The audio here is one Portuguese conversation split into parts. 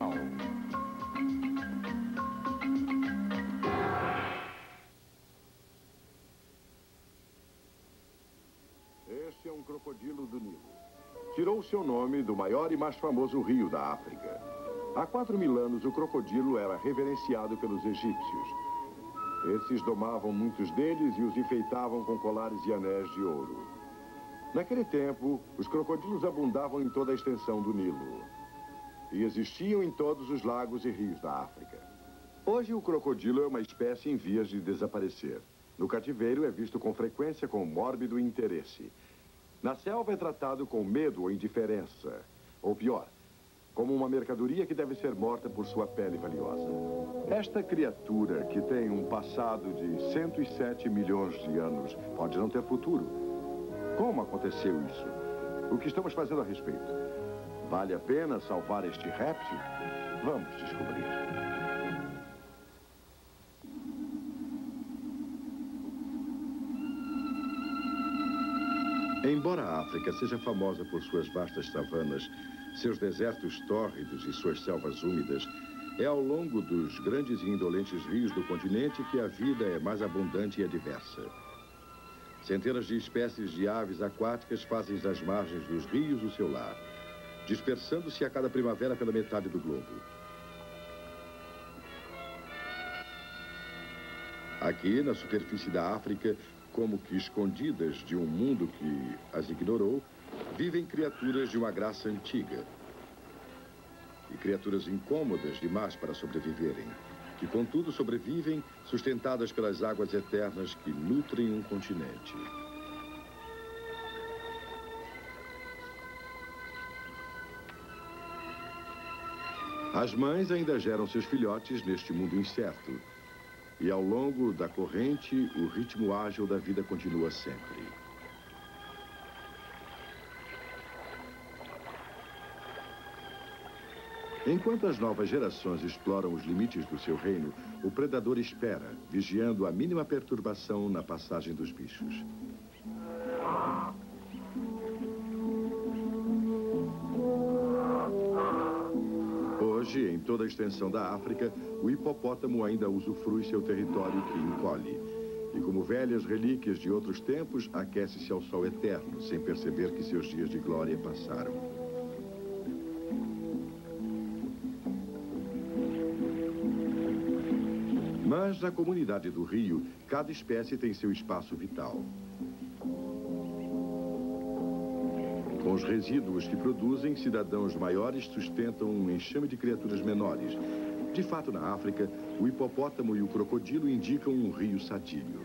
Este é um crocodilo do Nilo. Tirou seu nome do maior e mais famoso rio da África. Há 4.000 anos, o crocodilo era reverenciado pelos egípcios. Esses domavam muitos deles e os enfeitavam com colares e anéis de ouro. Naquele tempo, os crocodilos abundavam em toda a extensão do Nilo. E existiam em todos os lagos e rios da África. Hoje, o crocodilo é uma espécie em vias de desaparecer. No cativeiro, é visto com frequência com mórbido interesse. Na selva, é tratado com medo ou indiferença. Ou pior, como uma mercadoria que deve ser morta por sua pele valiosa. Esta criatura, que tem um passado de 107 milhões de anos, pode não ter futuro. Como aconteceu isso? O que estamos fazendo a respeito? Vale a pena salvar este réptil? Vamos descobrir. Embora a África seja famosa por suas vastas savanas, seus desertos tórridos e suas selvas úmidas, é ao longo dos grandes e indolentes rios do continente que a vida é mais abundante e diversa. Centenas de espécies de aves aquáticas fazem das margens dos rios o seu lar, dispersando-se a cada primavera pela metade do globo. Aqui, na superfície da África, como que escondidas de um mundo que as ignorou, vivem criaturas de uma graça antiga. E criaturas incômodas demais para sobreviverem, que contudo sobrevivem sustentadas pelas águas eternas que nutrem um continente. As mães ainda geram seus filhotes neste mundo incerto. E ao longo da corrente, o ritmo ágil da vida continua sempre. Enquanto as novas gerações exploram os limites do seu reino, o predador espera, vigiando a mínima perturbação na passagem dos bichos. Hoje, em toda a extensão da África, o hipopótamo ainda usufrui seu território que encolhe. E como velhas relíquias de outros tempos, aquece-se ao sol eterno, sem perceber que seus dias de glória passaram. Mas na comunidade do rio, cada espécie tem seu espaço vital. Com os resíduos que produzem, cidadãos maiores sustentam um enxame de criaturas menores. De fato, na África, o hipopótamo e o crocodilo indicam um rio sadio.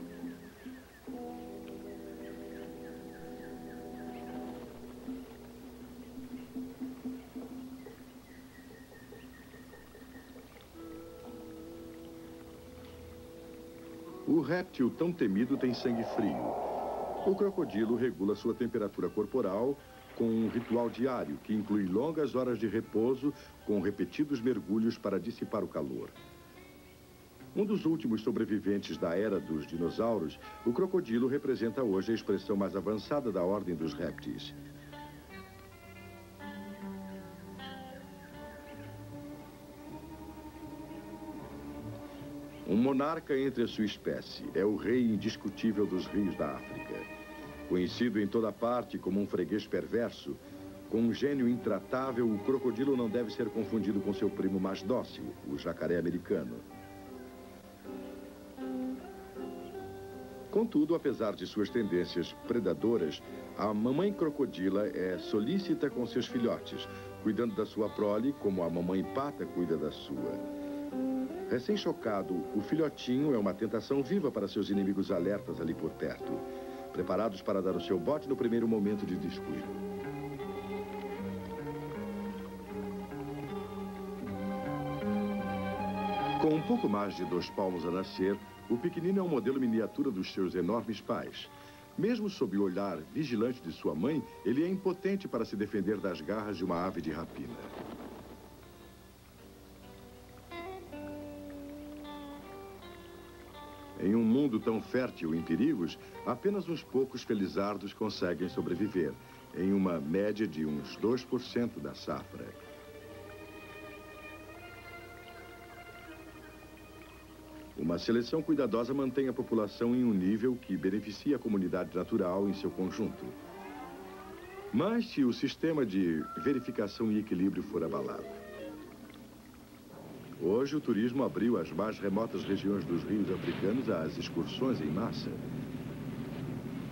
O réptil tão temido tem sangue frio. O crocodilo regula sua temperatura corporal com um ritual diário que inclui longas horas de repouso com repetidos mergulhos para dissipar o calor. Um dos últimos sobreviventes da era dos dinossauros, o crocodilo representa hoje a expressão mais avançada da ordem dos répteis. Um monarca entre a sua espécie, é o rei indiscutível dos rios da África. Conhecido em toda parte como um freguês perverso, com um gênio intratável, o crocodilo não deve ser confundido com seu primo mais dócil, o jacaré americano. Contudo, apesar de suas tendências predadoras, a mamãe crocodila é solícita com seus filhotes, cuidando da sua prole como a mamãe pata cuida da sua. Recém-chocado, o filhotinho é uma tentação viva para seus inimigos alertas ali por perto, preparados para dar o seu bote no primeiro momento de descuido. Com um pouco mais de 2 palmos a nascer, o pequenino é um modelo miniatura dos seus enormes pais. Mesmo sob o olhar vigilante de sua mãe, ele é impotente para se defender das garras de uma ave de rapina. Em um mundo tão fértil em perigos, apenas uns poucos felizardos conseguem sobreviver, em uma média de uns 2% da safra. Uma seleção cuidadosa mantém a população em um nível que beneficia a comunidade natural em seu conjunto. Mas se o sistema de verificação e equilíbrio for abalado? Hoje, o turismo abriu as mais remotas regiões dos rios africanos às excursões em massa.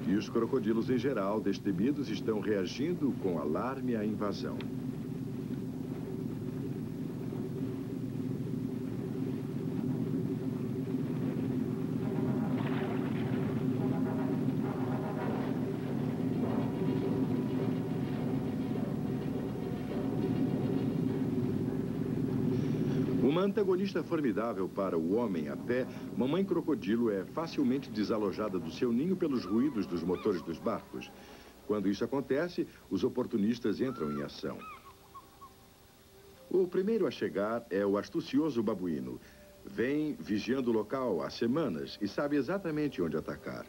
E os crocodilos, em geral, destemidos, estão reagindo com alarme à invasão. Uma antagonista formidável para o homem a pé, mamãe crocodilo é facilmente desalojada do seu ninho pelos ruídos dos motores dos barcos. Quando isso acontece, os oportunistas entram em ação. O primeiro a chegar é o astucioso babuíno. Vem vigiando o local há semanas e sabe exatamente onde atacar.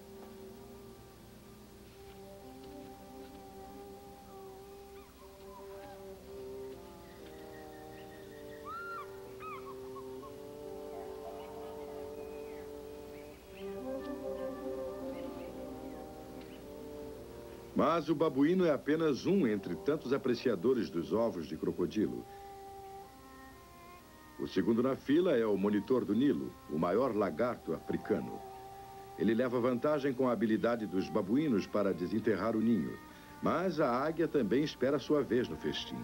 Mas o babuíno é apenas um entre tantos apreciadores dos ovos de crocodilo. O segundo na fila é o monitor do Nilo, o maior lagarto africano. Ele leva vantagem com a habilidade dos babuínos para desenterrar o ninho. Mas a águia também espera sua vez no festim.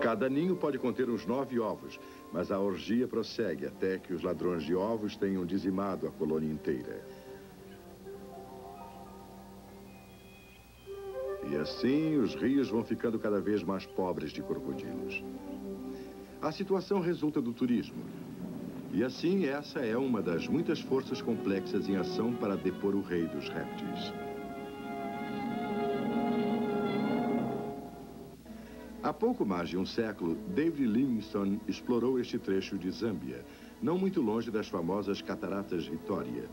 Cada ninho pode conter uns 9 ovos, mas a orgia prossegue até que os ladrões de ovos tenham dizimado a colônia inteira. E assim, os rios vão ficando cada vez mais pobres de crocodilos. A situação resulta do turismo. E assim, essa é uma das muitas forças complexas em ação para depor o rei dos répteis. Há pouco mais de um século, David Livingstone explorou este trecho de Zâmbia, não muito longe das famosas Cataratas Vitória.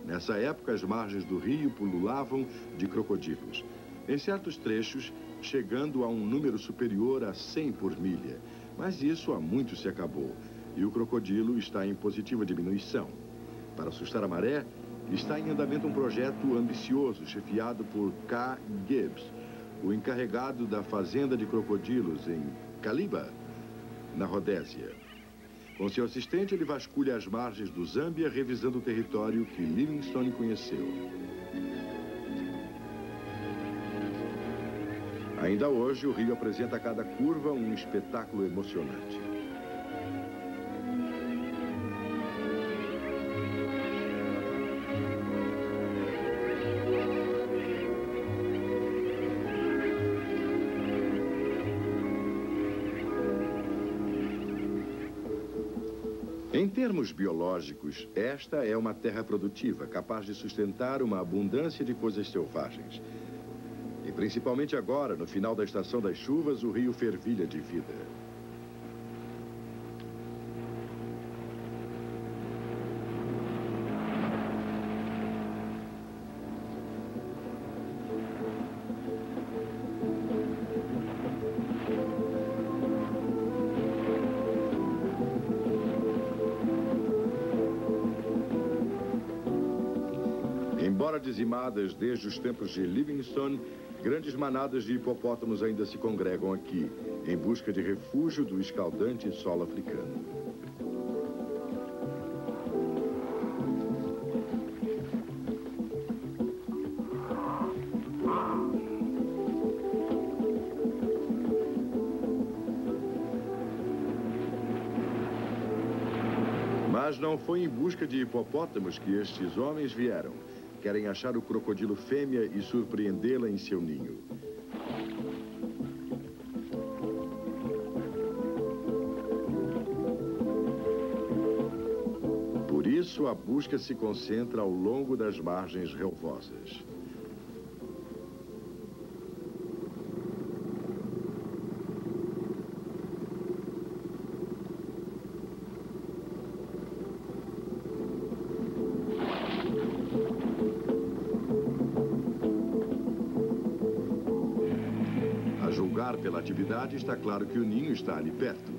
Nessa época, as margens do rio pululavam de crocodilos. Em certos trechos, chegando a um número superior a 100 por milha. Mas isso há muito se acabou, e o crocodilo está em positiva diminuição. Para assustar a maré, está em andamento um projeto ambicioso, chefiado por K. Gibbs, o encarregado da fazenda de crocodilos em Kaliba, na Rodésia. Com seu assistente, ele vasculha as margens do Zâmbia, revisando o território que Livingstone conheceu. Ainda hoje, o rio apresenta a cada curva um espetáculo emocionante. Em termos biológicos, esta é uma terra produtiva, capaz de sustentar uma abundância de coisas selvagens. E principalmente agora, no final da estação das chuvas, o rio fervilha de vida. Embora dizimadas desde os tempos de Livingstone, grandes manadas de hipopótamos ainda se congregam aqui, em busca de refúgio do escaldante solo africano. Mas não foi em busca de hipopótamos que estes homens vieram. Querem achar o crocodilo fêmea e surpreendê-la em seu ninho. Por isso, a busca se concentra ao longo das margens relvosas. pela atividade, está claro que o ninho está ali perto.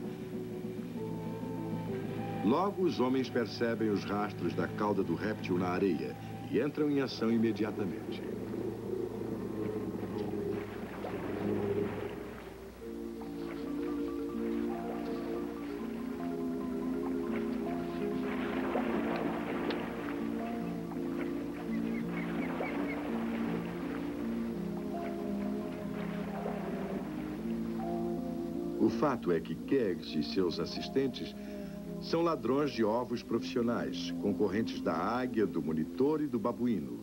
Logo, os homens percebem os rastros da cauda do réptil na areia e entram em ação imediatamente. O fato é que Keggs e seus assistentes são ladrões de ovos profissionais, concorrentes da águia, do monitor e do babuíno.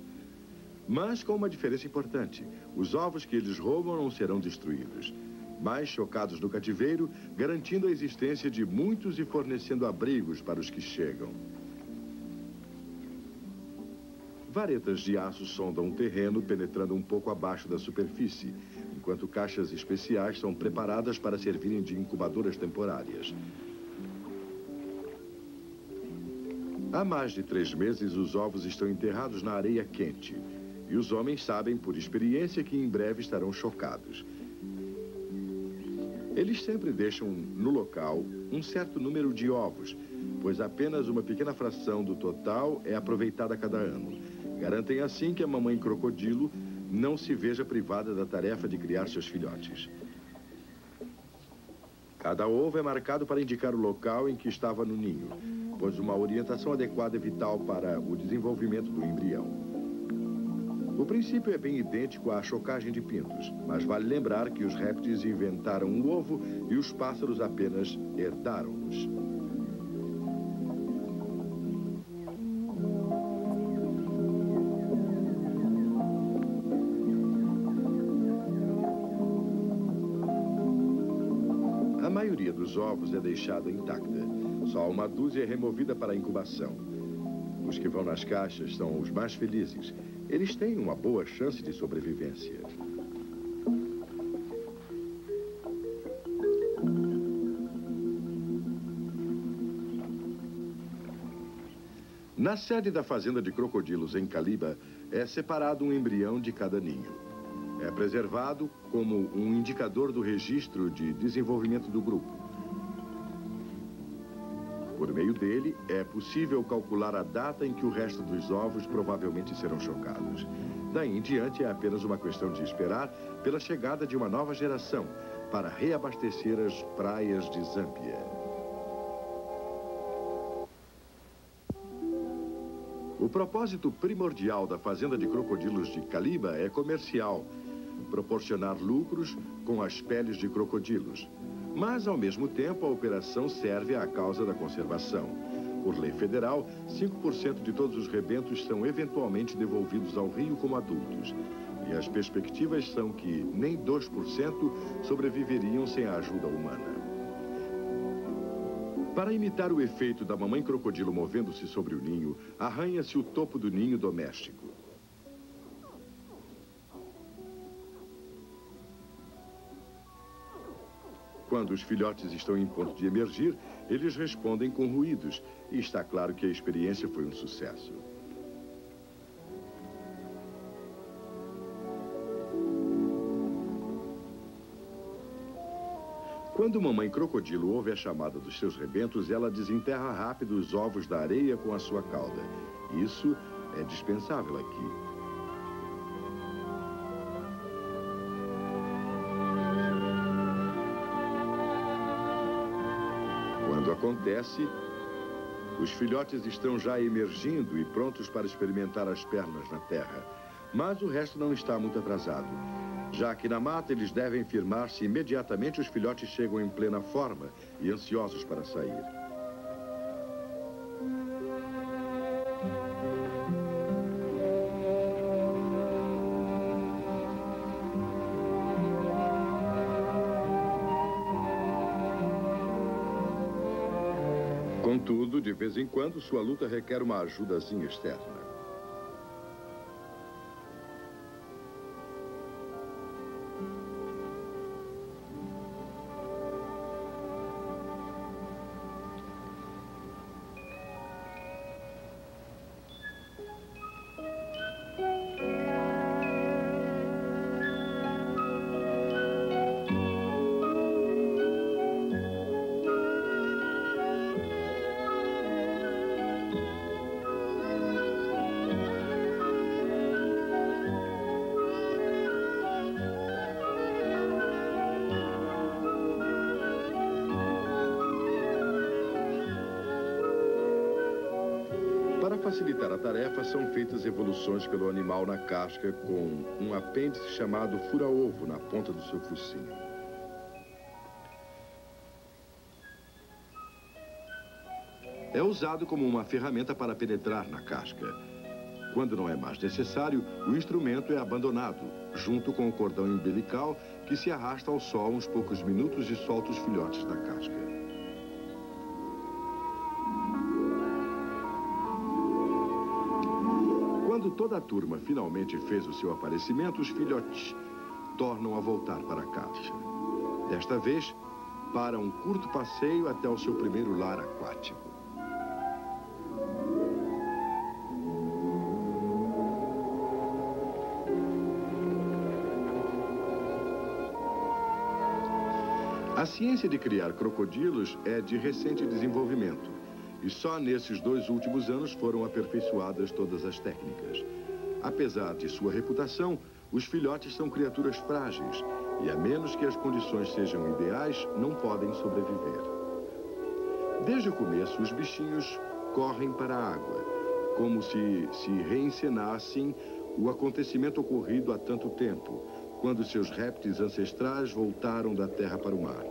Mas com uma diferença importante: os ovos que eles roubam não serão destruídos, mas chocados no cativeiro, garantindo a existência de muitos e fornecendo abrigos para os que chegam. Varetas de aço sondam o terreno, penetrando um pouco abaixo da superfície, enquanto caixas especiais são preparadas para servirem de incubadoras temporárias. Há mais de 3 meses, os ovos estão enterrados na areia quente. E os homens sabem, por experiência, que em breve estarão chocados. Eles sempre deixam no local um certo número de ovos, pois apenas uma pequena fração do total é aproveitada a cada ano. Garantem assim que a mamãe crocodilo não se veja privada da tarefa de criar seus filhotes. Cada ovo é marcado para indicar o local em que estava no ninho, pois uma orientação adequada é vital para o desenvolvimento do embrião. O princípio é bem idêntico à chocagem de pintos, mas vale lembrar que os répteis inventaram o ovo e os pássaros apenas herdaram-nos. A maioria dos ovos é deixada intacta. Só uma dúzia é removida para a incubação. Os que vão nas caixas são os mais felizes. Eles têm uma boa chance de sobrevivência. Na sede da fazenda de crocodilos em Caliba, é separado um embrião de cada ninho. É preservado como um indicador do registro de desenvolvimento do grupo. Por meio dele, é possível calcular a data em que o resto dos ovos provavelmente serão chocados. Daí em diante, é apenas uma questão de esperar pela chegada de uma nova geração para reabastecer as praias de Zâmbia. O propósito primordial da fazenda de crocodilos de Caliba é comercial, proporcionar lucros com as peles de crocodilos. Mas, ao mesmo tempo, a operação serve à causa da conservação. Por lei federal, 5% de todos os rebentos são eventualmente devolvidos ao rio como adultos. E as perspectivas são que nem 2% sobreviveriam sem a ajuda humana. Para imitar o efeito da mamãe crocodilo movendo-se sobre o ninho, arranha-se o topo do ninho doméstico. Quando os filhotes estão em ponto de emergir, eles respondem com ruídos. E está claro que a experiência foi um sucesso. Quando mamãe crocodilo ouve a chamada dos seus rebentos, ela desenterra rápido os ovos da areia com a sua cauda. Isso é dispensável aqui. Quando acontece, os filhotes estão já emergindo e prontos para experimentar as pernas na terra. Mas o resto não está muito atrasado. Já que na mata eles devem firmar-se imediatamente, os filhotes chegam em plena forma e ansiosos para sair. Contudo, de vez em quando, sua luta requer uma ajudazinha externa. facilitar a tarefa, são feitas evoluções pelo animal na casca com um apêndice chamado fura-ovo na ponta do seu focinho. É usado como uma ferramenta para penetrar na casca. Quando não é mais necessário, o instrumento é abandonado, junto com o cordão umbilical, que se arrasta ao sol uns poucos minutos e solta os filhotes da casca. Quando toda a turma finalmente fez o seu aparecimento, os filhotes tornam a voltar para a caixa. Desta vez, para um curto passeio até o seu primeiro lar aquático. A ciência de criar crocodilos é de recente desenvolvimento. E só nesses 2 últimos anos foram aperfeiçoadas todas as técnicas. Apesar de sua reputação, os filhotes são criaturas frágeis e, a menos que as condições sejam ideais, não podem sobreviver. Desde o começo, os bichinhos correm para a água, como se reencenassem o acontecimento ocorrido há tanto tempo, quando seus répteis ancestrais voltaram da terra para o mar.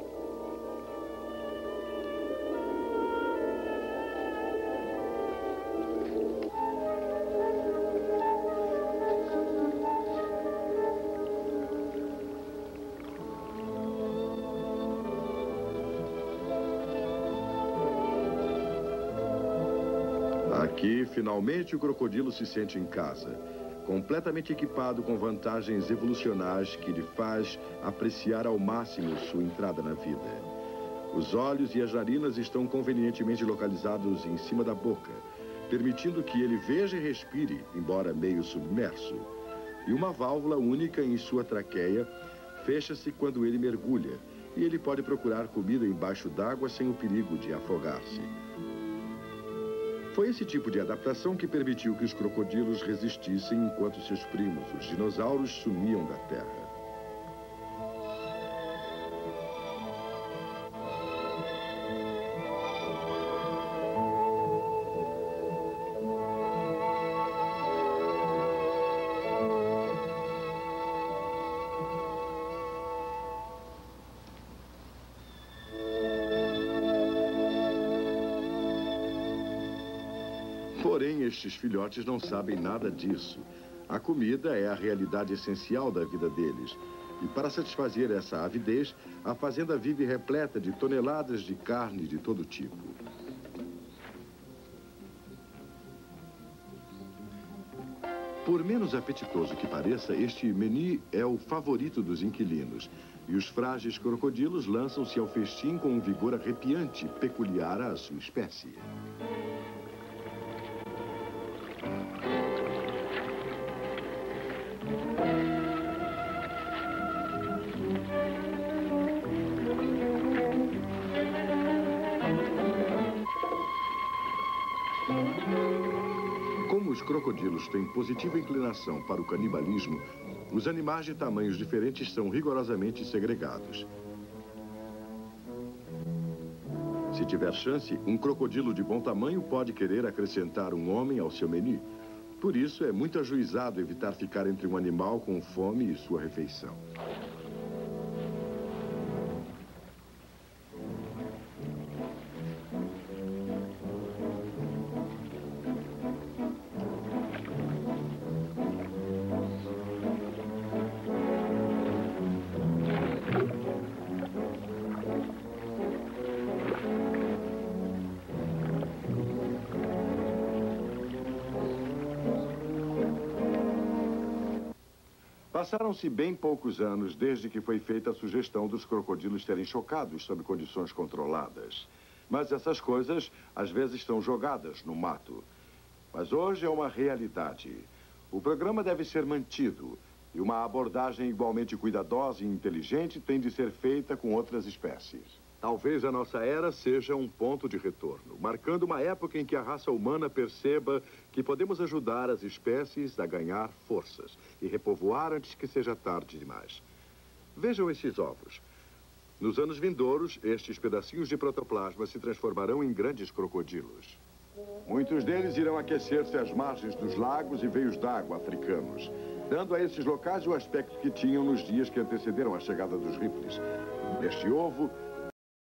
Aqui, finalmente, o crocodilo se sente em casa, completamente equipado com vantagens evolucionais que lhe faz apreciar ao máximo sua entrada na vida. Os olhos e as narinas estão convenientemente localizados em cima da boca, permitindo que ele veja e respire, embora meio submerso. E uma válvula única em sua traqueia fecha-se quando ele mergulha, e ele pode procurar comida embaixo d'água sem o perigo de afogar-se. Foi esse tipo de adaptação que permitiu que os crocodilos resistissem enquanto seus primos, os dinossauros, sumiam da Terra. Porém, estes filhotes não sabem nada disso. A comida é a realidade essencial da vida deles. E para satisfazer essa avidez, a fazenda vive repleta de toneladas de carne de todo tipo. Por menos apetitoso que pareça, este menu é o favorito dos inquilinos. E os frágeis crocodilos lançam-se ao festim com um vigor arrepiante, peculiar à sua espécie. Como os crocodilos têm positiva inclinação para o canibalismo, os animais de tamanhos diferentes são rigorosamente segregados. Se tiver chance, um crocodilo de bom tamanho pode querer acrescentar um homem ao seu menu. Por isso, é muito ajuizado evitar ficar entre um animal com fome e sua refeição. Passaram-se bem poucos anos desde que foi feita a sugestão dos crocodilos serem chocados sob condições controladas. Mas essas coisas, às vezes, estão jogadas no mato. Mas hoje é uma realidade. O programa deve ser mantido e uma abordagem igualmente cuidadosa e inteligente tem de ser feita com outras espécies. Talvez a nossa era seja um ponto de retorno, marcando uma época em que a raça humana perceba que podemos ajudar as espécies a ganhar forças e repovoar antes que seja tarde demais. Vejam esses ovos. Nos anos vindouros, estes pedacinhos de protoplasma se transformarão em grandes crocodilos. Muitos deles irão aquecer-se às margens dos lagos e veios d'água africanos, dando a esses locais o aspecto que tinham nos dias que antecederam a chegada dos Ripley's. Neste ovo,